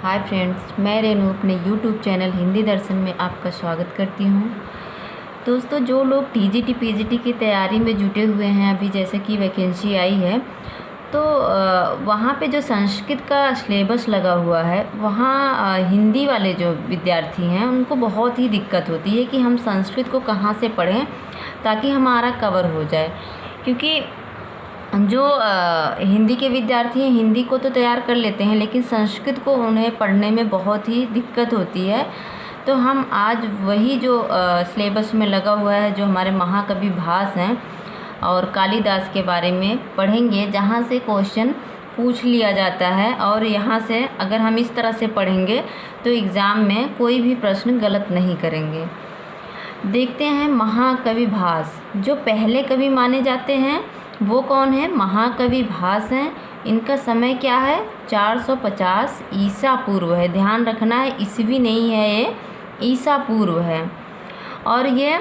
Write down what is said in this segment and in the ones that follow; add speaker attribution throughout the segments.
Speaker 1: Hi friends, मैं रेनू अपने YouTube channel Hindi दर्शन में आपका स्वागत करती हूँ। दोस्तों, जो लोग टीजीटी पीजीटी की तैयारी में जुटे हुए हैं, अभी जैसे कि वैकेंसी आई है तो वहाँ पे जो संस्कृत का सिलेबस लगा हुआ है, वहाँ हिंदी वाले जो विद्यार्थी हैं उनको बहुत ही दिक्कत होती है कि हम संस्कृत को कहाँ से पढ़ें ताकि हमारा कवर हो जाए। क्योंकि जो हिंदी के विद्यार्थी हैं, हिंदी को तो तैयार कर लेते हैं, लेकिन संस्कृत को उन्हें पढ़ने में बहुत ही दिक्कत होती है। तो हम आज वही जो सिलेबस में लगा हुआ है, जो हमारे महाकवि भास हैं और कालिदास के बारे में पढ़ेंगे, जहाँ से क्वेश्चन पूछ लिया जाता है। और यहाँ से अगर हम इस तरह से पढ़ेंगे तो एग्ज़ाम में कोई भी प्रश्न गलत नहीं करेंगे। देखते हैं महाकवि भास। जो पहले कवि माने जाते हैं वो कौन है? महाकवि भास हैं। इनका समय क्या है? 450 ईसा पूर्व है। ध्यान रखना है, ईस्वी नहीं है, ये ईसा पूर्व है। और ये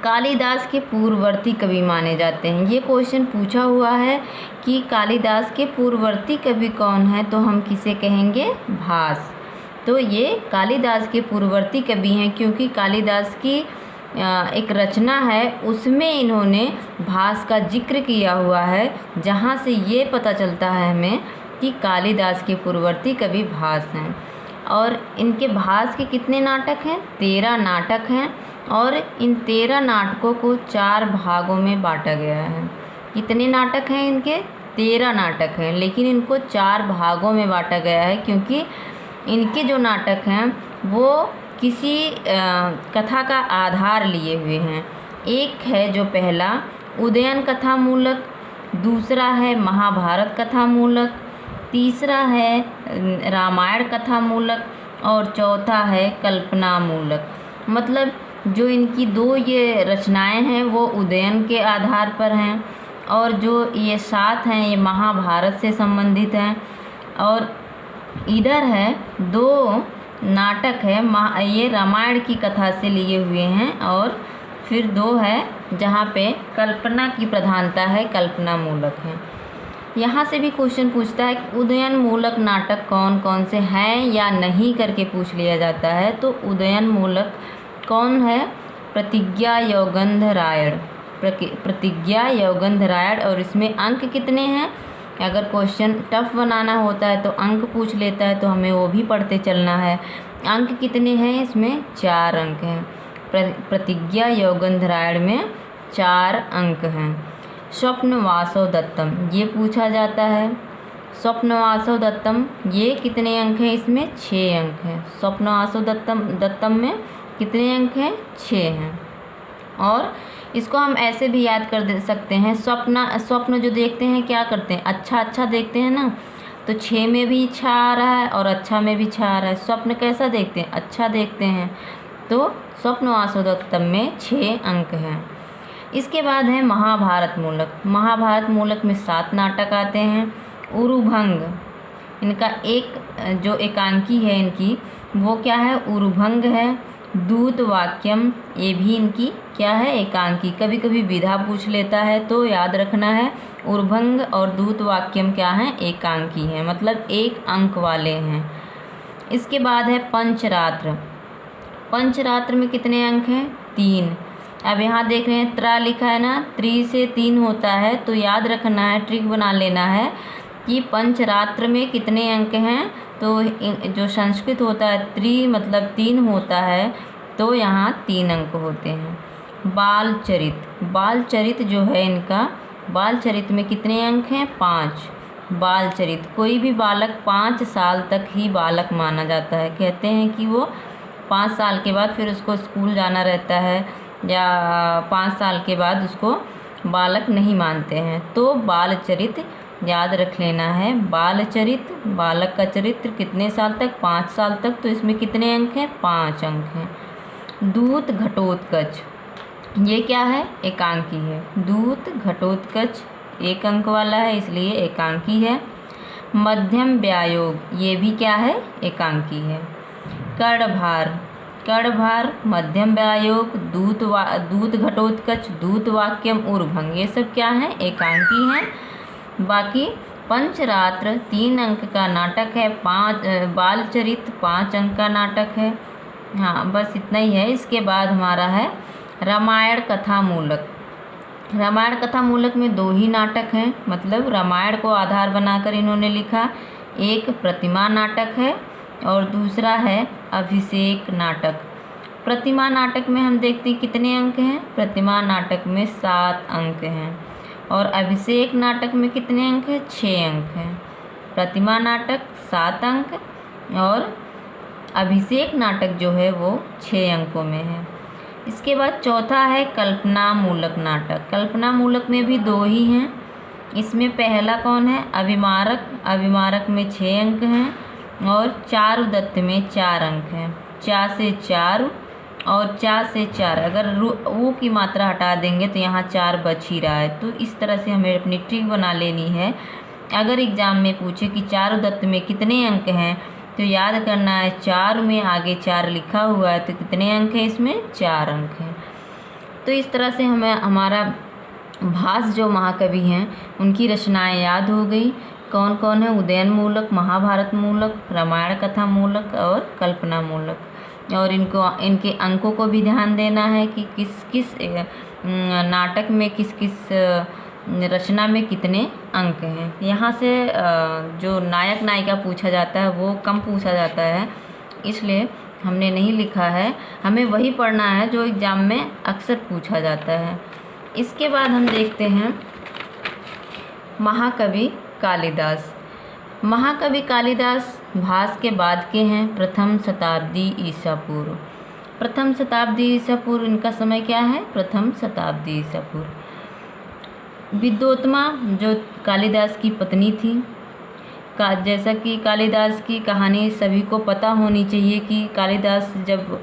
Speaker 1: कालिदास के पूर्ववर्ती कवि माने जाते हैं। ये क्वेश्चन पूछा हुआ है कि कालिदास के पूर्ववर्ती कवि कौन है, तो हम किसे कहेंगे? भास। तो ये कालिदास के पूर्ववर्ती कवि हैं, क्योंकि कालिदास की एक रचना है, उसमें इन्होंने भास का जिक्र किया हुआ है, जहाँ से ये पता चलता है हमें कि कालिदास के पूर्ववर्ती कवि भास हैं। और इनके भास के कितने नाटक हैं? 13 नाटक हैं। और इन 13 नाटकों को 4 भागों में बांटा गया है। कितने नाटक हैं इनके? 13 नाटक हैं, लेकिन इनको 4 भागों में बांटा गया है, क्योंकि इनके जो नाटक हैं वो किसी कथा का आधार लिए हुए हैं। एक है जो पहला उदयन कथा मूलक, दूसरा है महाभारत कथा मूलक, तीसरा है रामायण कथा मूलक और चौथा है कल्पना मूलक। मतलब जो इनकी 2 ये रचनाएं हैं वो उदयन के आधार पर हैं, और जो ये 7 हैं ये महाभारत से संबंधित हैं। और इधर है 2 नाटक है, ये रामायण की कथा से लिए हुए हैं। और फिर 2 है जहाँ पे कल्पना की प्रधानता है, कल्पना मूलक है। यहाँ से भी क्वेश्चन पूछता है कि उदयन मूलक नाटक कौन कौन से हैं या नहीं करके पूछ लिया जाता है। तो उदयन मूलक कौन है? प्रतिज्ञा यौगंधरायण, प्रतिज्ञा यौगंधरायण। और इसमें अंक कितने हैं? अगर क्वेश्चन टफ बनाना होता है तो अंक पूछ लेता है, तो हमें वो भी पढ़ते चलना है। अंक कितने हैं इसमें? 4 अंक हैं। प्रतिज्ञा यौगंधरायण में 4 अंक हैं। स्वप्नवासव दत्तम, ये पूछा जाता है। स्वप्नवासव दत्तम, ये कितने अंक हैं? इसमें 6 अंक हैं। स्वप्नवासव दत्तम में कितने अंक हैं? 6 हैं। और इसको हम ऐसे भी याद कर दे सकते हैं। स्वप्न जो देखते हैं क्या करते हैं? अच्छा देखते हैं ना, तो 6 में भी 6 आ रहा है और अच्छा में भी 6 आ रहा है। स्वप्न कैसा देखते हैं? अच्छा देखते हैं। तो स्वप्नवासवदत्तम में 6 अंक हैं। इसके बाद है महाभारत मूलक। महाभारत मूलक में 7 नाटक आते हैं। उरुभंग, इनका एक जो एकांकी है इनकी, वो क्या है? उरुभंग है। दूत वाक्यम, ये भी इनकी क्या है? एकांकी। कभी कभी विधा पूछ लेता है, तो याद रखना है उर्भंग और दूत वाक्यम क्या हैं? एकांकी हैं, मतलब 1 अंक वाले हैं। इसके बाद है पंचरात्र। पंचरात्र में कितने अंक हैं? 3। अब यहाँ देख रहे हैं त्रा लिखा है ना, 3 से 3 होता है, तो याद रखना है, ट्रिक बना लेना है कि पंचरात्र में कितने अंक हैं। तो जो संस्कृत होता है त्रि मतलब 3 होता है, तो यहाँ 3 अंक होते हैं। बालचरित, बालचरित जो है इनका, बालचरित में कितने अंक हैं? 5। बालचरित, कोई भी बालक 5 साल तक ही बालक माना जाता है। कहते हैं कि वो 5 साल के बाद फिर उसको स्कूल जाना रहता है, या 5 साल के बाद उसको बालक नहीं मानते हैं। तो बालचरित याद रख लेना है। बालचरित, बालक का चरित्र कितने साल तक? 5 साल तक। तो इसमें कितने अंक हैं? 5 अंक हैं। दूत घटोत्कच, ये क्या है? एकांकी है। दूत घटोत्कच 1 अंक वाला है, इसलिए एकांकी है। मध्यम व्यायोग, ये भी क्या है? एकांकी है। कर्णभार, कर्णभार, मध्यम व्यायोग, दूत घटोत्कच, दूत वाक्यम, उर्भंग, ये सब क्या हैं? एकांकी हैं। बाकी पंचरात्र 3 अंक का नाटक है। बालचरित 5 अंक का नाटक है। हाँ, बस इतना ही है। इसके बाद हमारा है रामायण कथा मूलक। रामायण कथा मूलक में 2 ही नाटक हैं, मतलब रामायण को आधार बनाकर इन्होंने लिखा। एक प्रतिमा नाटक है और दूसरा है अभिषेक नाटक। प्रतिमा नाटक में हम देखते हैं कितने अंक हैं। प्रतिमा नाटक में 7 अंक हैं और अभिषेक नाटक में कितने अंक हैं? 6 अंक हैं। प्रतिमा नाटक 7 अंक और अभिषेक नाटक जो है वो 6 अंकों में है। इसके बाद चौथा है कल्पना मूलक नाटक। कल्पना मूलक में भी 2 ही हैं। इसमें पहला कौन है? अभिमारक। अभिमारक में 6 अंक हैं और चारुदत्त में 4 अंक हैं। चा से चारु और चा से 4, अगर ऊ की मात्रा हटा देंगे तो यहाँ 4 बच ही रहा है। तो इस तरह से हमें अपनी ट्रिक बना लेनी है। अगर एग्ज़ाम में पूछे कि चारुदत्त में कितने अंक हैं तो याद करना है 4 में आगे 4 लिखा हुआ है तो कितने अंक हैं? इसमें 4 अंक हैं। तो इस तरह से हमें हमारा भास जो महाकवि हैं उनकी रचनाएं याद हो गई। कौन कौन है? उदयन मूलक, महाभारत मूलक, रामायण कथा मूलक और कल्पना मूलक। और इनके अंकों को भी ध्यान देना है कि किस किस नाटक में किस किस रचना में कितने अंक हैं। यहाँ से जो नायक नायिका पूछा जाता है वो कम पूछा जाता है, इसलिए हमने नहीं लिखा है। हमें वही पढ़ना है जो एग्ज़ाम में अक्सर पूछा जाता है। इसके बाद हम देखते हैं महाकवि कालिदास। महाकवि कालिदास भास के बाद के हैं, प्रथम शताब्दी ईसा पूर्व। प्रथम शताब्दी ईसा पूर्व इनका समय क्या है? प्रथम शताब्दी ईसा पूर्व। विद्योत्तमा जो कालिदास की पत्नी थी, जैसा कि कालिदास की कहानी सभी को पता होनी चाहिए कि कालिदास जब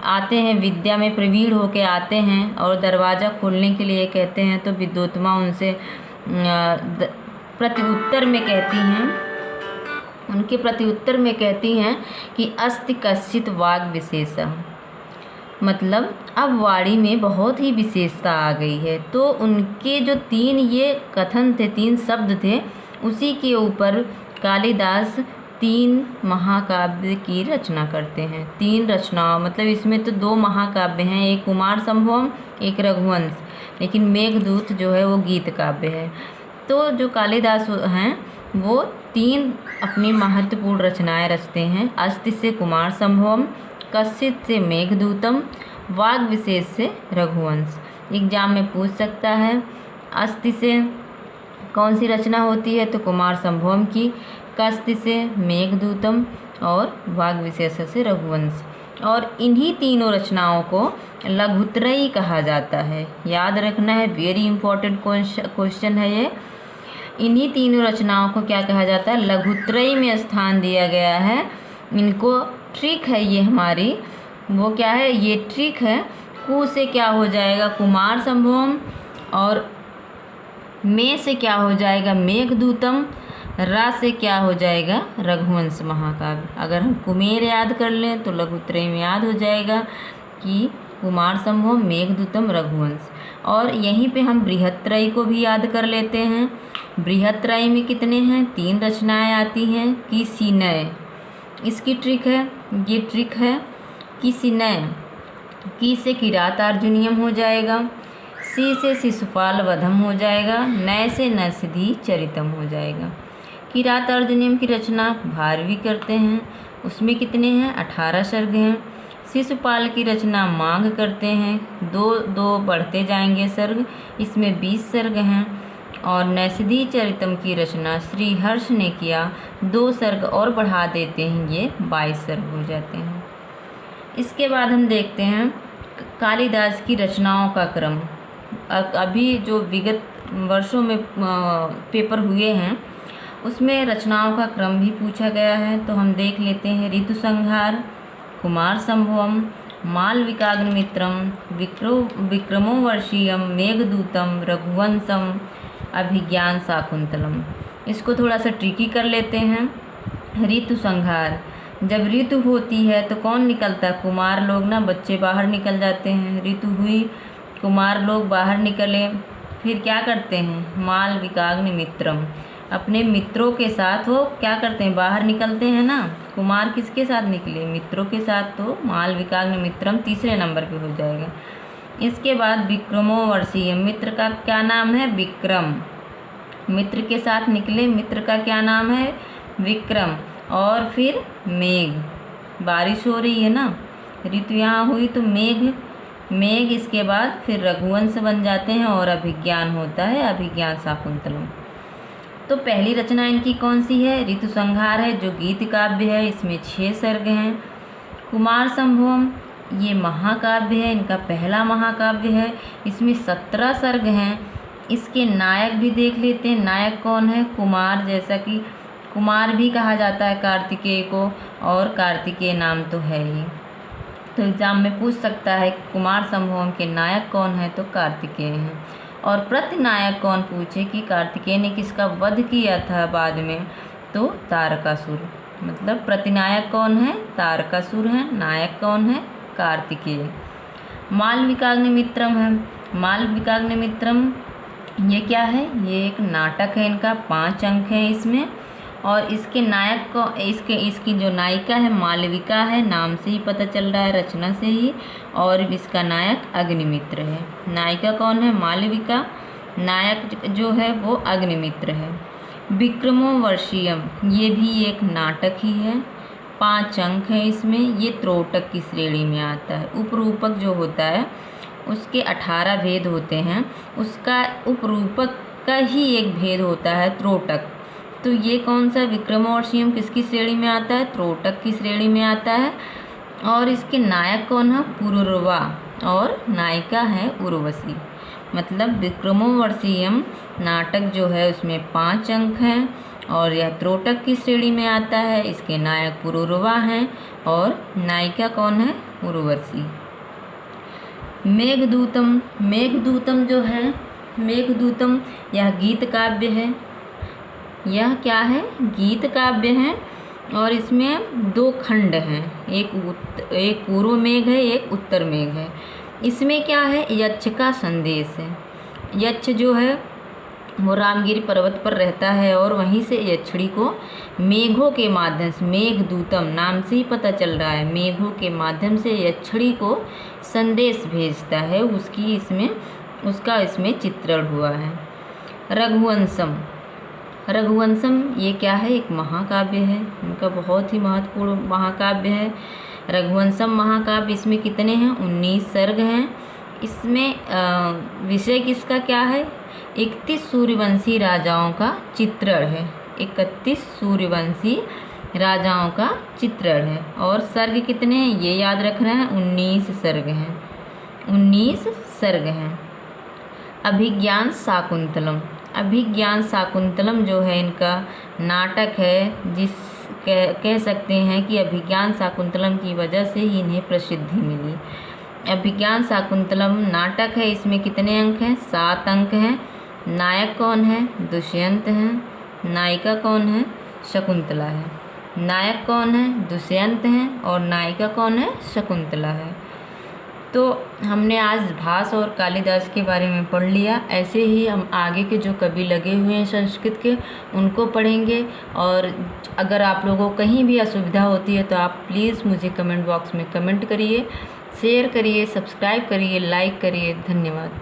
Speaker 1: आते हैं, विद्या में प्रवीण होके आते हैं और दरवाज़ा खोलने के लिए कहते हैं तो विद्योत्तमा उनसे प्रत्युत्तर में कहती हैं, उनके प्रत्युत्तर में कहती हैं कि अस्ति कश्चित वाग विशेषः, मतलब अब वाणी में बहुत ही विशेषता आ गई है। तो उनके जो 3 ये कथन थे, 3 शब्द थे, उसी के ऊपर कालिदास 3 महाकाव्य की रचना करते हैं। 3 रचनाओं, मतलब इसमें तो 2 महाकाव्य हैं, एक कुमार संभवम, एक रघुवंश, लेकिन मेघदूत जो है वो गीत काव्य है। तो जो कालिदास हैं वो 3 अपनी महत्वपूर्ण रचनाएं रचते हैं। अस्ति से कुमार संभवम, कश्चित से मेघदूतम, वाग विशेष से रघुवंश। एग्जाम में पूछ सकता है अस्ति से कौन सी रचना होती है तो कुमार संभवम की, कश्ति से मेघदूतम और वाग विशेष से रघुवंश। और इन्हीं तीनों रचनाओं को लघुत्रयी कहा जाता है। याद रखना है, वेरी इंपॉर्टेंट क्वेश्चन है ये। इन्हीं तीनों रचनाओं को क्या कहा जाता है? लघुत्रयी में स्थान दिया गया है। इनको ट्रिक है ये हमारी, वो क्या है? ये ट्रिक है। कु से क्या हो जाएगा? कुमार संभवम, और मे से क्या हो जाएगा? मेघदूतम, रा से क्या हो जाएगा? रघुवंश महाकाव्य। अगर हम कुमेर याद कर लें तो लघुत्रयी में याद हो जाएगा कि कुमार संभवम, मेघदूतम, रघुवंश। और यहीं पे हम बृहत्त्रयी को भी याद कर लेते हैं। बृहत्त्रयी में कितने हैं? 3 रचनाएं आती हैं। किसिनय, इसकी ट्रिक है, ये ट्रिक है। किसिनय, की से किरातार्जुनीयम हो जाएगा, सी से शिशुपाल वधम हो जाएगा, नय से नरसिद्धि चरितम हो जाएगा। किरातार्जुनीयम की रचना भारवी करते हैं, उसमें कितने हैं? 18 सर्ग हैं। शिशुपाल की रचना मांग करते हैं, 2 बढ़ते जाएंगे सर्ग, इसमें 20 सर्ग हैं। और नैषधि चरितम की रचना श्री हर्ष ने किया, 2 सर्ग और बढ़ा देते हैं, ये 22 सर्ग हो जाते हैं। इसके बाद हम देखते हैं कालिदास की रचनाओं का क्रम। अभी जो विगत वर्षों में पेपर हुए हैं उसमें रचनाओं का क्रम भी पूछा गया है, तो हम देख लेते हैं। ऋतु संहार, कुमार संभवम, मालविकाग्निमित्रम, विक्रमोर्वशीयम, मेघदूतम, रघुवंशम, अभिज्ञान शाकुंतलम। इसको थोड़ा सा ट्रिकी कर लेते हैं। ऋतु संहार, जब ऋतु होती है तो कौन निकलता है? कुमार लोग ना, बच्चे बाहर निकल जाते हैं। ऋतु हुई, कुमार लोग बाहर निकले, फिर क्या करते हैं? मालविकाग्निमित्रम, अपने मित्रों के साथ वो क्या करते हैं, बाहर निकलते हैं ना। कुमार किसके साथ निकले, मित्रों के साथ, तो मालविकाग्निमित्रम तीसरे नंबर पे हो जाएगा। इसके बाद विक्रमो वर्षीय, मित्र का क्या नाम है, विक्रम। मित्र के साथ निकले, मित्र का क्या नाम है, विक्रम। और फिर मेघ, बारिश हो रही है ना, ऋतु यहाँ हुई तो मेघ, मेघ। इसके बाद फिर रघुवंश बन जाते हैं और अभिज्ञान होता है, अभिज्ञान शाकुंतलम। तो पहली रचना इनकी कौन सी है, ऋतु संहार है, जो गीत काव्य है, इसमें 6 सर्ग हैं। कुमार संभवम, ये महाकाव्य है, इनका पहला महाकाव्य है, इसमें 17 सर्ग हैं। इसके नायक भी देख लेते हैं, नायक कौन है, कुमार। जैसा कि कुमार भी कहा जाता है कार्तिकेय को, और कार्तिकेय नाम तो है ही, तो एग्ज़ाम में पूछ सकता है कि कुमार संभवम के नायक कौन है, तो कार्तिकेय हैं। और प्रतिनायक कौन, पूछे कि कार्तिकेय ने किसका वध किया था बाद में, तो तारकासुर। मतलब प्रतिनायक कौन है, तारकासुर है, नायक कौन है, कार्तिकेय। मालविकाग्निमित्रम है, मालविकाग्निमित्रम ये क्या है, ये एक नाटक है, इनका 5 अंक हैं इसमें। और इसके नायक को, इसकी जो नायिका है मालविका है, नाम से ही पता चल रहा है, रचना से ही। और इसका नायक अग्निमित्र है। नायिका कौन है, मालविका, नायक जो है वो अग्निमित्र है। विक्रमो वर्षीयम, ये भी एक नाटक ही है, 5 अंक हैं इसमें। ये त्रोटक की श्रेणी में आता है। उपरूपक जो होता है उसके 18 भेद होते हैं, उसका उपरूपक का ही एक भेद होता है त्रोटक। तो ये कौन सा, विक्रमोर्वशीयम किसकी श्रेणी में आता है, त्रोटक की श्रेणी में आता है। और इसके नायक कौन है, पुरुरवा, और नायिका है उर्वशी। मतलब विक्रमोर्वशीयम नाटक जो है उसमें 5 अंक हैं, और यह त्रोटक की श्रेणी में आता है। इसके नायक पुरुरवा हैं और नायिका कौन है, उर्वशी। मेघदूतम, मेघदूतम जो है, मेघदूतम यह गीत काव्य है। यह क्या है, गीत काव्य है, और इसमें 2 खंड हैं, एक पूर्व मेघ है, एक उत्तर मेघ है। इसमें क्या है, यक्ष का संदेश है। यक्ष जो है वो रामगिरी पर्वत पर रहता है, और वहीं से यक्षिणी को मेघों के माध्यम से, मेघदूतम नाम से ही पता चल रहा है, मेघों के माध्यम से यक्षिणी को संदेश भेजता है, उसका इसमें चित्रण हुआ है। रघुवंशम, रघुवंशम ये क्या है, एक महाकाव्य है, इनका बहुत ही महत्वपूर्ण महाकाव्य है रघुवंशम महाकाव्य। इसमें कितने हैं, 19 सर्ग हैं। इसमें विषय किसका क्या है, 31 सूर्यवंशी राजाओं का चित्रण है, 31 सूर्यवंशी राजाओं का चित्रण है। और सर्ग कितने हैं, ये याद रखना है, 19 सर्ग हैं, 19 सर्ग हैं। अभिज्ञान शाकुंतलम, अभिज्ञान शाकुंतलम जो है इनका नाटक है, कह सकते हैं कि अभिज्ञान शाकुंतलम की वजह से ही इन्हें प्रसिद्धि मिली। अभिज्ञान शाकुंतलम नाटक है, इसमें कितने अंक हैं, 7 अंक हैं। नायक कौन है, दुष्यंत हैं, नायिका कौन है, शकुंतला है। नायक कौन है, दुष्यंत हैं, और नायिका कौन है, शकुंतला है। तो हमने आज भास और कालिदास के बारे में पढ़ लिया। ऐसे ही हम आगे के जो कवि लगे हुए हैं संस्कृत के, उनको पढ़ेंगे। और अगर आप लोगों को कहीं भी असुविधा होती है तो आप प्लीज़ मुझे कमेंट बॉक्स में कमेंट करिए, शेयर करिए, सब्सक्राइब करिए, लाइक करिए। धन्यवाद।